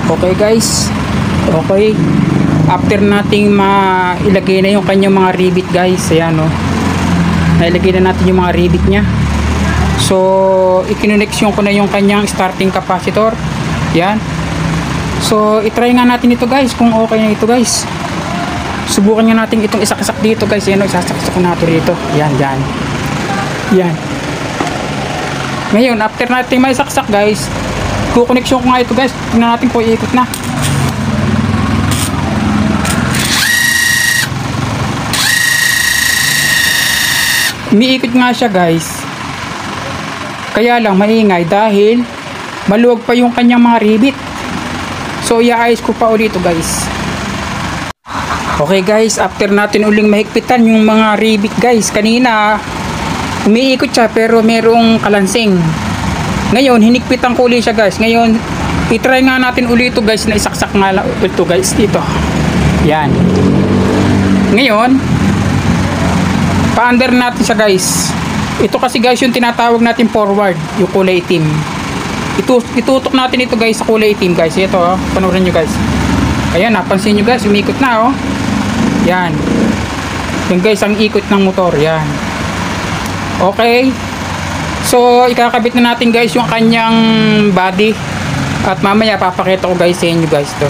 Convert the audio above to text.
Okay guys, okay, after nating mailagay na yung kanyang mga rivet guys, ayan o, nailagay na natin yung mga rivet nya. So ikineksyon ko na yung kanyang starting capacitor, yan. So itry nga natin ito guys, kung okay na ito guys. Subukan nga natin itong isaksak dito guys, yan o, isasaksak ko natin dito, yan, yan, yan. Ngayon after natin may saksak guys, kukoneksyon ko nga ito guys. Tingnan natin kung iikot na. Umiikot nga siya guys. Kaya lang maingay dahil maluwag pa yung kanyang mga rivet. So iaayos ko pa ulit ito guys. Okay guys, after natin uling mahigpitan yung mga rivet guys. Kanina umiikot siya pero merong kalansing. Ngayon, hinigpitan ko ulit siya guys. Ngayon, itry nga natin ulit ito guys na isaksak nga lang ito guys dito. Yan. Ngayon, pa-under natin siya guys. Ito kasi guys yung tinatawag natin forward, yung kulay itim. Itutok natin ito guys sa kulay itim guys. Ito oh, panoorin nyo guys. Ayan, napansin nyo guys, umikot na oh. Yan. Yan guys, ang ikot ng motor. Yan. Okay. So ikakabit na natin guys yung kanyang body at mamaya papakita ko guys sa inyo guys to.